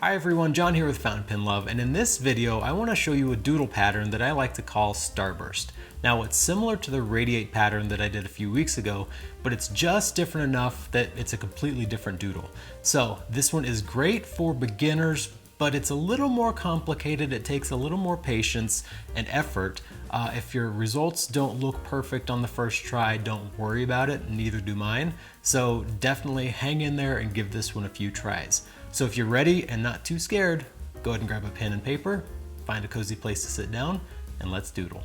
Hi everyone, John here with Fountain Pen Love, and in this video I want to show you a doodle pattern that I like to call Starburst. Now it's similar to the radiate pattern that I did a few weeks ago, but it's just different enough that it's a completely different doodle. So this one is great for beginners, but it's a little more complicated. It takes a little more patience and effort. If your results don't look perfect on the first try, don't worry about it, neither do mine. So definitely hang in there and give this one a few tries. So if you're ready and not too scared, go ahead and grab a pen and paper, find a cozy place to sit down, and let's doodle.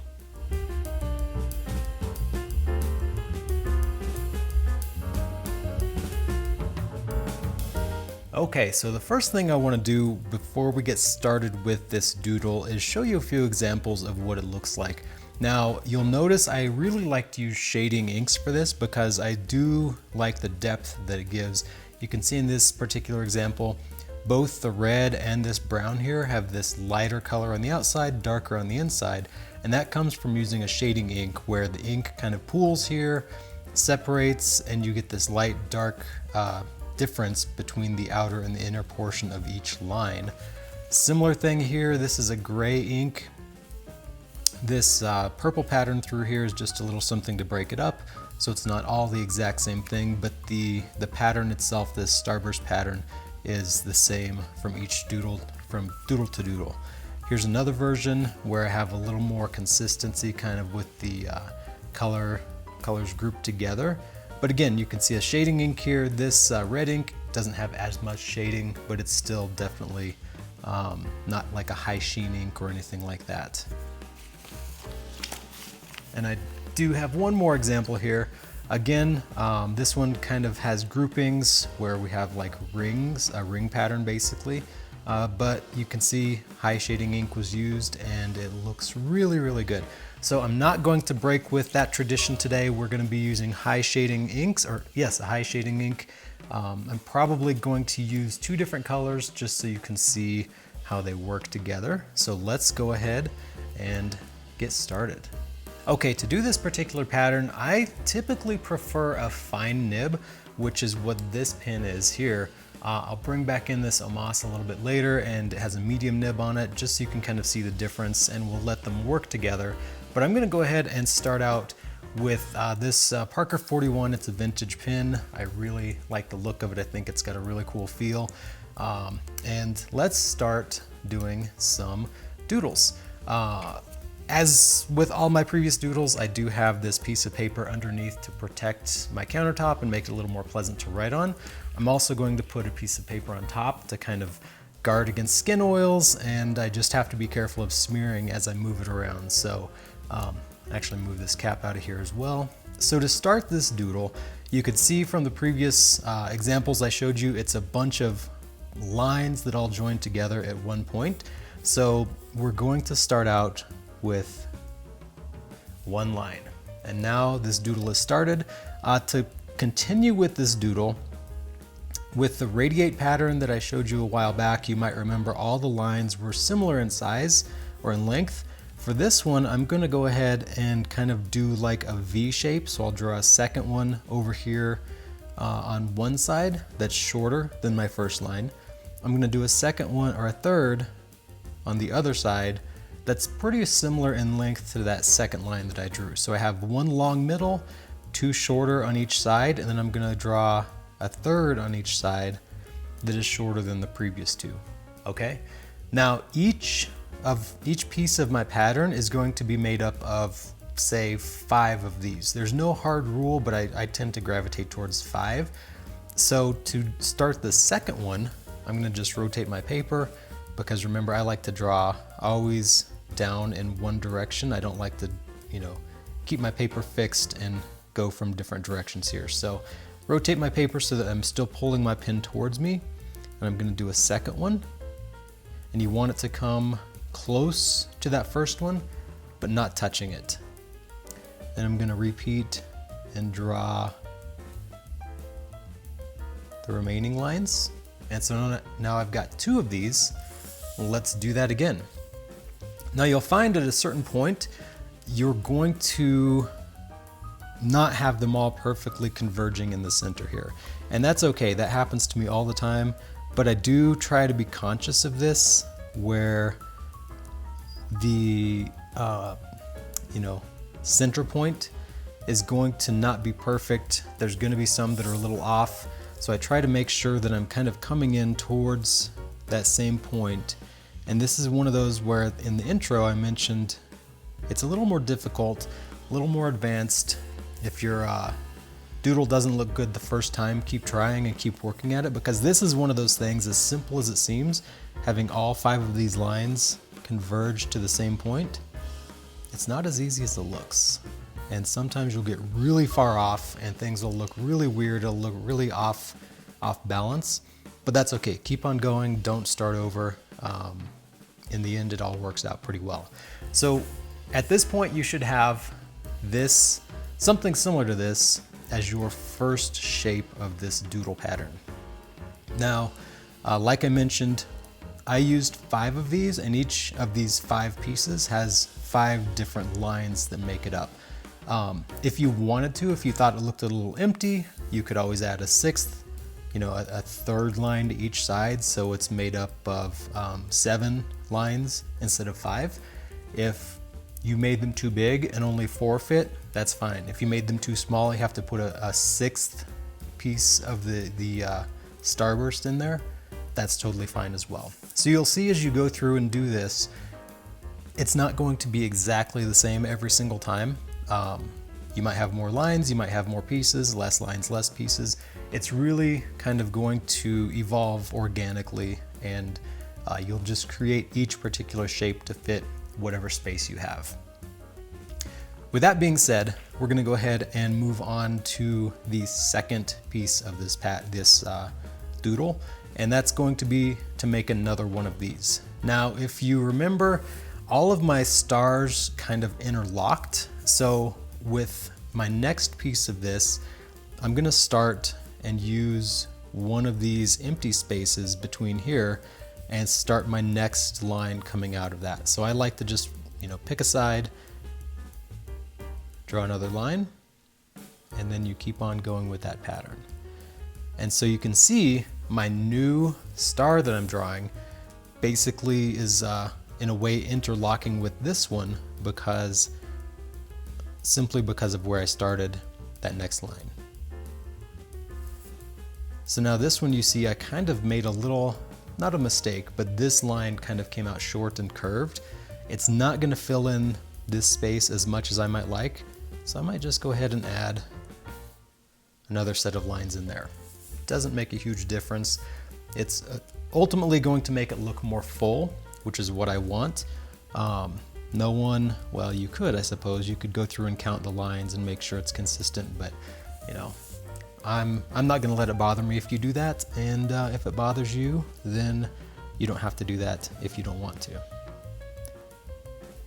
Okay, so the first thing I want to do before we get started with this doodle is show you a few examples of what it looks like. Now, you'll notice I really like to use shading inks for this because I do like the depth that it gives. You can see in this particular example, both the red and this brown here have this lighter color on the outside, darker on the inside, and that comes from using a shading ink where the ink kind of pools here, separates, and you get this light dark difference between the outer and the inner portion of each line. Similar thing here, this is a gray ink. This purple pattern through here is just a little something to break it up, so it's not all the exact same thing, but the pattern itself, this Starburst pattern, is the same from each doodle, from doodle to doodle. Here's another version where I have a little more consistency kind of with the colors grouped together. But again, you can see a shading ink here. This red ink doesn't have as much shading, but it's still definitely not like a high sheen ink or anything like that. And I do have one more example here. Again, this one kind of has groupings where we have like rings, a ring pattern basically, but you can see high shading ink was used and it looks really, really good. So I'm not going to break with that tradition today. We're going to be using high shading inks, or yes, a high shading ink. I'm probably going to use two different colors just so you can see how they work together. So let's go ahead and get started. Okay, to do this particular pattern, I typically prefer a fine nib, which is what this pen is here. I'll bring back in this Omas a little bit later, and it has a medium nib on it, just so you can kind of see the difference, and we'll let them work together. But I'm gonna go ahead and start out with this Parker 41. It's a vintage pen. I really like the look of it. I think it's got a really cool feel. And let's start doing some doodles. As with all my previous doodles, I do have this piece of paper underneath to protect my countertop and make it a little more pleasant to write on. I'm also going to put a piece of paper on top to kind of guard against skin oils, and I just have to be careful of smearing as I move it around. So actually move this cap out of here as well. So to start this doodle, you could see from the previous examples I showed you, it's a bunch of lines that all join together at one point. So we're going to start out with one line. And now this doodle is started. To continue with this doodle, with the radiate pattern that I showed you a while back, you might remember all the lines were similar in size or in length. For this one, I'm gonna go ahead and kind of do like a V shape. So I'll draw a second one over here on one side that's shorter than my first line. I'm gonna do a second one or a third on the other side that's pretty similar in length to that second line that I drew. So I have one long middle, two shorter on each side, and then I'm gonna draw a third on each side that is shorter than the previous two, okay? Now each piece of my pattern is going to be made up of, say, 5 of these. There's no hard rule, but I tend to gravitate towards 5. So to start the second one, I'm gonna just rotate my paper, because remember, I like to draw always down in one direction. I don't like to, keep my paper fixed and go from different directions here. So rotate my paper so that I'm still pulling my pen towards me, and I'm gonna do a second one. And you want it to come close to that first one, but not touching it. Then I'm gonna repeat and draw the remaining lines. And so now I've got 2 of these. Let's do that again. Now you'll find at a certain point, you're going to not have them all perfectly converging in the center here. And that's okay, that happens to me all the time. but I do try to be conscious of this, where the center point is going to not be perfect. There's going to be some that are a little off, so I try to make sure that I'm kind of coming in towards that same point. And this is one of those where in the intro I mentioned it's a little more difficult, a little more advanced. If your doodle doesn't look good the first time, keep trying and keep working at it, because this is one of those things, as simple as it seems, having all 5 of these lines converge to the same point, it's not as easy as it looks. And sometimes you'll get really far off and things will look really weird, it'll look really off balance, but that's okay. Keep on going, don't start over. In the end, it all works out pretty well. So at this point, you should have this, something similar to this, as your first shape of this doodle pattern. Now, like I mentioned, I used 5 of these, and each of these 5 pieces has 5 different lines that make it up. If you wanted to, if you thought it looked a little empty, you could always add a 6th, a 3rd line to each side, so it's made up of 7 lines instead of 5. If you made them too big and only 4 fit, that's fine. If you made them too small, you have to put a 6th piece of the Starburst in there, that's totally fine as well. So you'll see as you go through and do this, it's not going to be exactly the same every single time. You might have more lines, you might have more pieces, less lines, less pieces. It's really kind of going to evolve organically, and you'll just create each particular shape to fit whatever space you have. With that being said, we're going to go ahead and move on to the second piece of this doodle, and that's going to be to make another one of these. Now, if you remember, all of my stars kind of interlocked, so with my next piece of this, I'm going to start and use one of these empty spaces between here and start my next line coming out of that. So I like to just, pick a side, draw another line, and then you keep on going with that pattern. And so you can see my new star that I'm drawing basically is in a way interlocking with this one, simply because of where I started that next line. So now this one, you see I kind of made a little, not a mistake, but this line kind of came out short and curved. It's not going to fill in this space as much as I might like, so I might just go ahead and add another set of lines in there. It doesn't make a huge difference. It's ultimately going to make it look more full, which is what I want. Well, you could, I suppose, you could go through and count the lines and make sure it's consistent, but I'm not going to let it bother me if you do that, and if it bothers you, then you don't have to do that if you don't want to.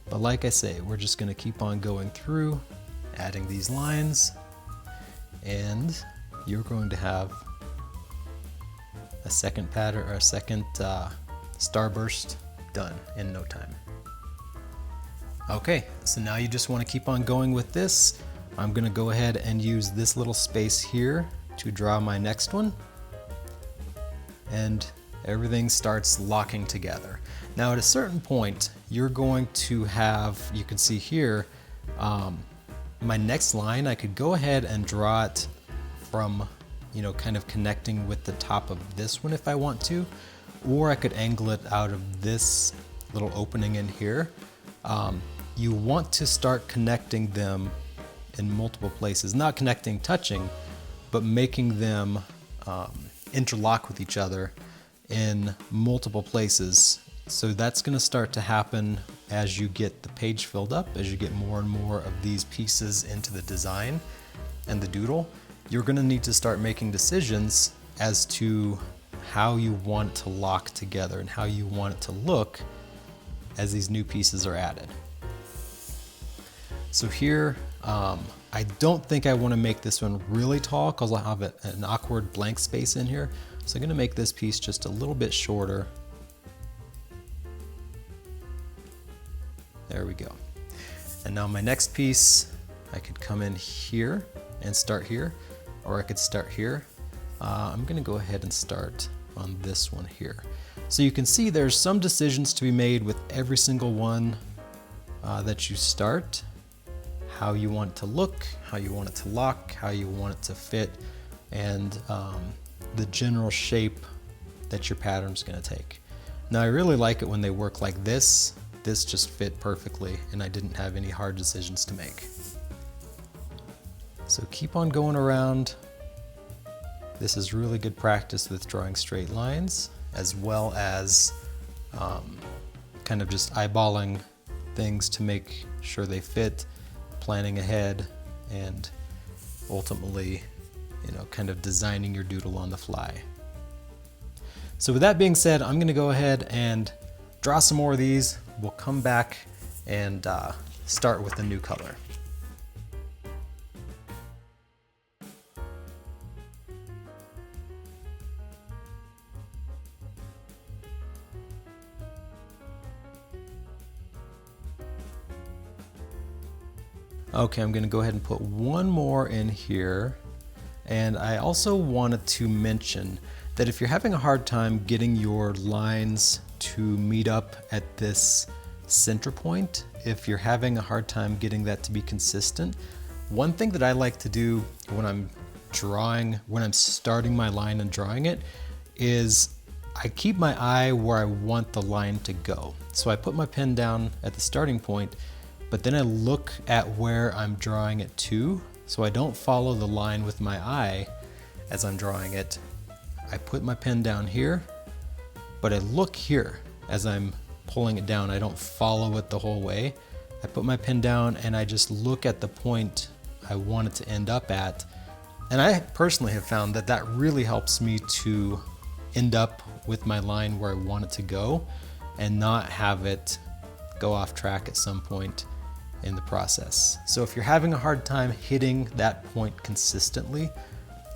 But like I say, we're just going to keep on going through, adding these lines, and you're going to have a second pattern, or a second starburst done in no time. Okay, so now you just want to keep on going with this. I'm going to go ahead and use this little space here to draw my next one, and everything starts locking together. Now at a certain point, you're going to have, you can see here, my next line, I could go ahead and draw it from, kind of connecting with the top of this one if I want to, or I could angle it out of this little opening in here. You want to start connecting them in multiple places, not connecting, touching, but making them interlock with each other in multiple places. So that's going to start to happen as you get the page filled up, as you get more and more of these pieces into the design and the doodle. You're going to need to start making decisions as to how you want it to lock together and how you want it to look as these new pieces are added. So here, I don't think I want to make this one really tall because I'll have an awkward blank space in here. So I'm going to make this piece just a little bit shorter. There we go. And now my next piece, I could come in here and start here, or I could start here. I'm going to go ahead and start on this one here. So you can see there's some decisions to be made with every single one that you start. How you want it to look, how you want it to lock, how you want it to fit, and the general shape that your pattern's gonna take. Now I really like it when they work like this. This just fit perfectly and I didn't have any hard decisions to make. So keep on going around. This is really good practice with drawing straight lines, as well as kind of just eyeballing things to make sure they fit, planning ahead, and ultimately, you know, kind of designing your doodle on the fly. So with that being said, I'm gonna go ahead and draw some more of these. We'll come back and start with a new color. Okay, I'm gonna go ahead and put one more in here. And I also wanted to mention that if you're having a hard time getting your lines to meet up at this center point, if you're having a hard time getting that to be consistent, one thing that I like to do when I'm starting my line and drawing it, is I keep my eye where I want the line to go. So I put my pen down at the starting point, but then I look at where I'm drawing it to, so I don't follow the line with my eye as I'm drawing it. I put my pen down here, but I look here as I'm pulling it down. I don't follow it the whole way. I put my pen down and I just look at the point I want it to end up at. And I personally have found that that really helps me to end up with my line where I want it to go and not have it go off track at some point in the process. So if you're having a hard time hitting that point consistently,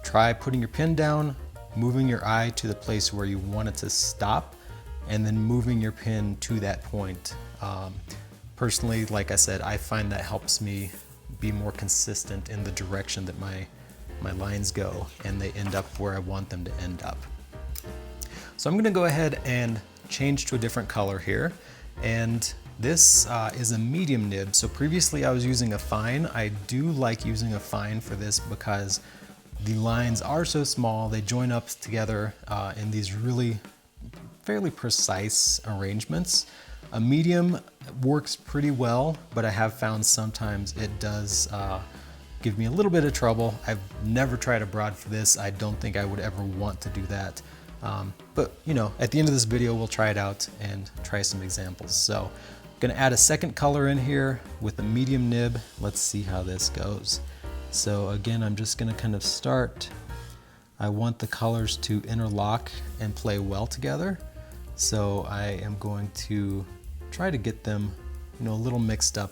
try putting your pen down, moving your eye to the place where you want it to stop, and then moving your pen to that point. Personally, like I said, I find that helps me be more consistent in the direction that my lines go, and they end up where I want them to end up. So I'm gonna go ahead and change to a different color here. And this is a medium nib. So previously I was using a fine. I do like using a fine for this because the lines are so small, they join up together in these really fairly precise arrangements. A medium works pretty well, but I have found sometimes it does give me a little bit of trouble. I've never tried a broad for this. I don't think I would ever want to do that. But you know, at the end of this video, we'll try it out and try some examples. So I'm gonna add a second color in here with a medium nib. Let's see how this goes. So again, I'm just gonna kind of start. I want the colors to interlock and play well together. So I am going to try to get them, you know, a little mixed up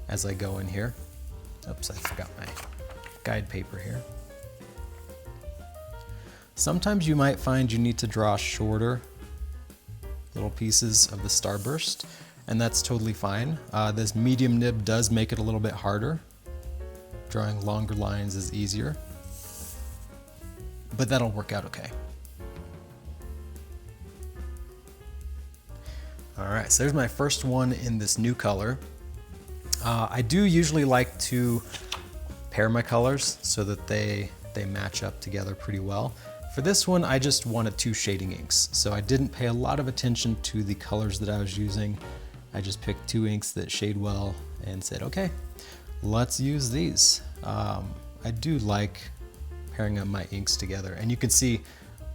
as I go in here. Oops, I forgot my guide paper here. Sometimes you might find you need to draw shorter little pieces of the Starburst, and that's totally fine. This medium nib does make it a little bit harder. Drawing longer lines is easier, but that'll work out okay. All right, so there's my first one in this new color. I do usually like to pair my colors so that they match up together pretty well. For this one, I just wanted 2 shading inks, so I didn't pay a lot of attention to the colors that I was using. I just picked 2 inks that shade well and said, okay, let's use these. I do like pairing up my inks together, and you can see,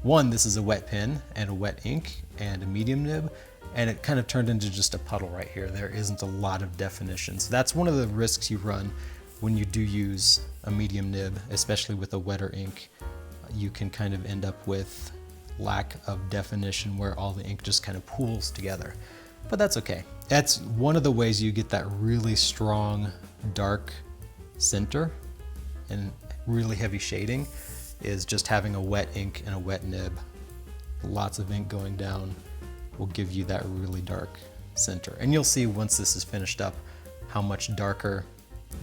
one, this is a wet pen and a wet ink and a medium nib, and it kind of turned into just a puddle right here. There isn't a lot of definition. So that's one of the risks you run when you do use a medium nib, especially with a wetter ink. You can kind of end up with lack of definition where all the ink just kind of pools together. But that's okay. That's one of the ways you get that really strong, dark center and really heavy shading, is just having a wet ink and a wet nib. Lots of ink going down will give you that really dark center. And you'll see once this is finished up how much darker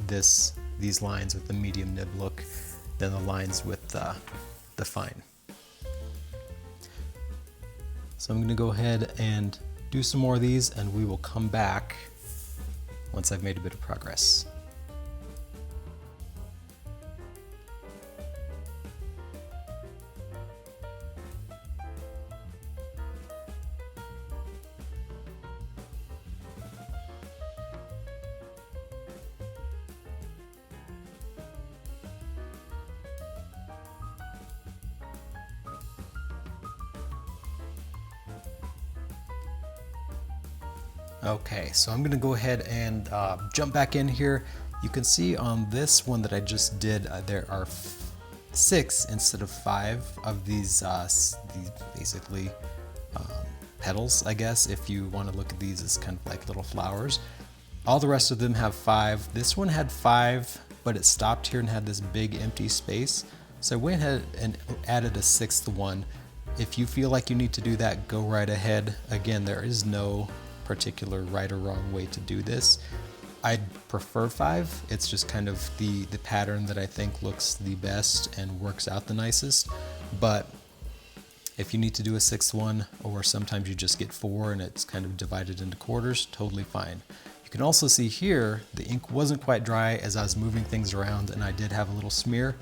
these lines with the medium nib look than the lines with the fine. So I'm gonna go ahead and do some more of these and we will come back once I've made a bit of progress. Okay, so I'm gonna go ahead and jump back in here. You can see on this one that I just did, there are 6 instead of 5 of these basically petals, I guess, if you want to look at these as kind of like little flowers. All the rest of them have 5. This one had 5, but it stopped here and had this big empty space. So I went ahead and added a 6th one. If you feel like you need to do that, go right ahead. Again, there is no particular right or wrong way to do this. I'd prefer 5. It's just kind of the pattern that I think looks the best and works out the nicest. But if you need to do a 6th one, or sometimes you just get 4 and it's kind of divided into quarters, totally fine. You can also see here, the ink wasn't quite dry as I was moving things around and I did have a little smear.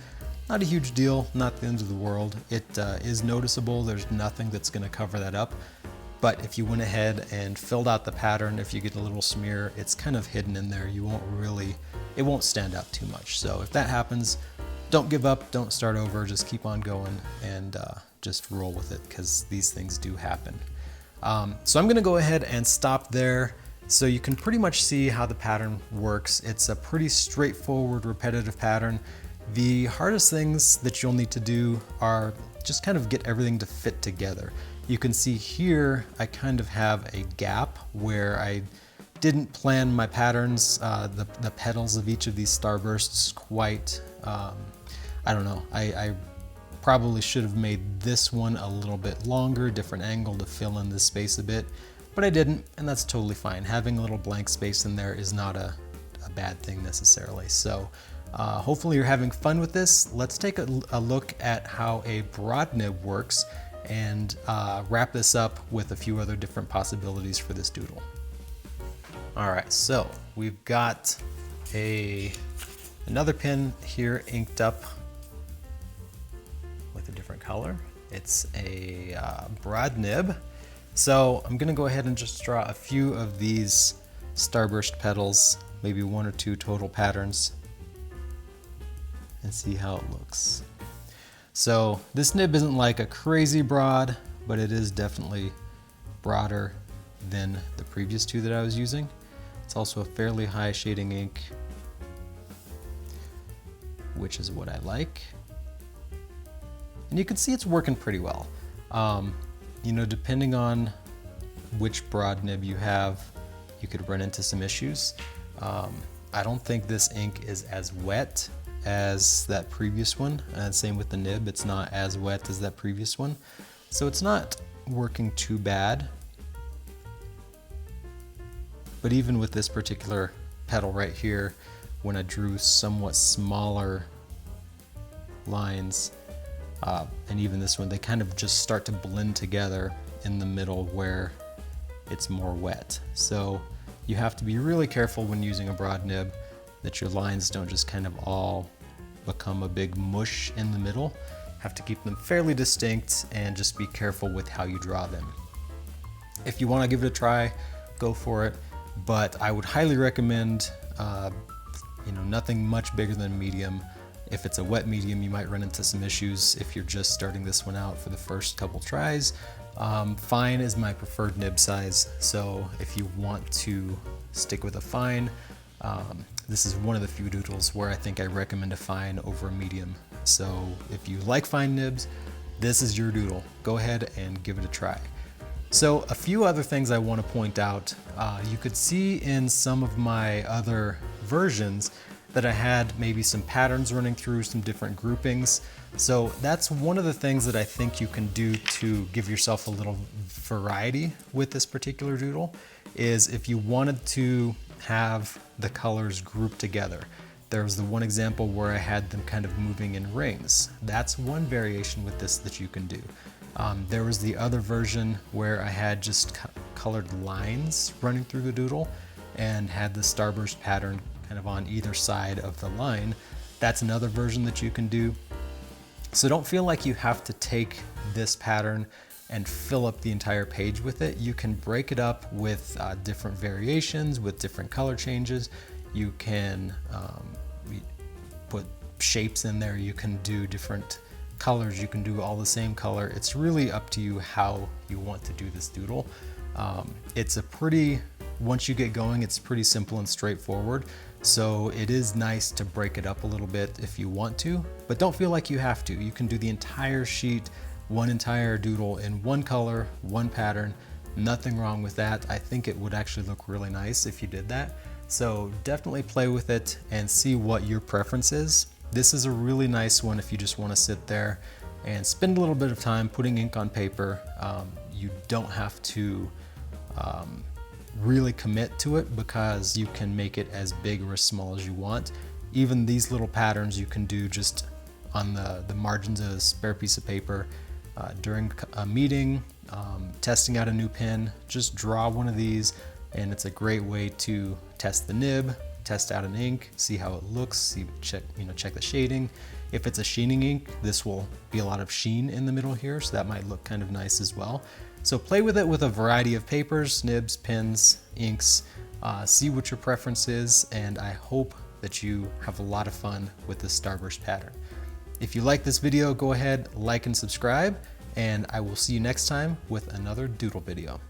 Not a huge deal, not the end of the world. It is noticeable, there's nothing that's gonna cover that up. But if you went ahead and filled out the pattern, if you get a little smear, it's kind of hidden in there. It won't stand out too much. So if that happens, don't give up, don't start over, just keep on going and just roll with it because these things do happen. So I'm gonna go ahead and stop there so you can pretty much see how the pattern works. It's a pretty straightforward, repetitive pattern. The hardest things that you'll need to do are just kind of get everything to fit together. You can see here, I kind of have a gap where I didn't plan my patterns, the petals of each of these starbursts quite, I don't know, I probably should have made this one a little bit longer, different angle to fill in this space a bit, but I didn't, and that's totally fine. Having a little blank space in there is not a bad thing necessarily. So hopefully you're having fun with this. Let's take a look at how a broad nib works and wrap this up with a few other different possibilities for this doodle. All right, so we've got another pin here inked up with a different color. It's a broad nib. So I'm gonna go ahead and just draw a few of these starburst petals, maybe 1 or 2 total patterns, and see how it looks. So this nib isn't like a crazy broad, but it is definitely broader than the previous 2 that I was using. It's also a fairly high shading ink, which is what I like. And you can see it's working pretty well. You know, depending on which broad nib you have, you could run into some issues. I don't think this ink is as wet as that previous one, and same with the nib, it's not as wet as that previous one. So it's not working too bad. But even with this particular petal right here, when I drew somewhat smaller lines, and even this one, they kind of just start to blend together in the middle where it's more wet. So you have to be really careful when using a broad nib that your lines don't just kind of all become a big mush in the middle. Have to keep them fairly distinct and just be careful with how you draw them. If you want to give it a try, go for it, but I would highly recommend you know, nothing much bigger than medium. If it's a wet medium, you might run into some issues if you're just starting this one out for the first couple tries. Fine is my preferred nib size, so if you want to stick with a fine, this is one of the few doodles where I think I recommend a fine over a medium. So if you like fine nibs, this is your doodle. Go ahead and give it a try. So a few other things I want to point out. You could see in some of my other versions that I had maybe some patterns running through, some different groupings. So that's one of the things that I think you can do to give yourself a little variety with this particular doodle, is if you wanted to have the colors grouped together. There was the one example where I had them kind of moving in rings. That's one variation with this that you can do. There was the other version where I had just colored lines running through the doodle and had the Starburst pattern kind of on either side of the line. That's another version that you can do. So don't feel like you have to take this pattern and fill up the entire page with it. You can break it up with different variations, with different color changes. You can put shapes in there, you can do different colors, you can do all the same color. It's really up to you how you want to do this doodle. Once you get going, it's pretty simple and straightforward. So it is nice to break it up a little bit if you want to, but don't feel like you have to. You can do the entire sheet, one entire doodle in one color, one pattern. Nothing wrong with that. I think it would actually look really nice if you did that. So definitely play with it and see what your preference is. This is a really nice one if you just want to sit there and spend a little bit of time putting ink on paper. You don't have to really commit to it because you can make it as big or as small as you want. Even these little patterns you can do just on the margins of a spare piece of paper. During a meeting, testing out a new pen, just draw one of these, and it's a great way to test the nib, test out an ink, see how it looks, check the shading. If it's a sheening ink, this will be a lot of sheen in the middle here, so that might look kind of nice as well. So play with it with a variety of papers, nibs, pens, inks, see what your preference is, and I hope that you have a lot of fun with this Starburst pattern. If you like this video, go ahead, like and subscribe, and I will see you next time with another doodle video.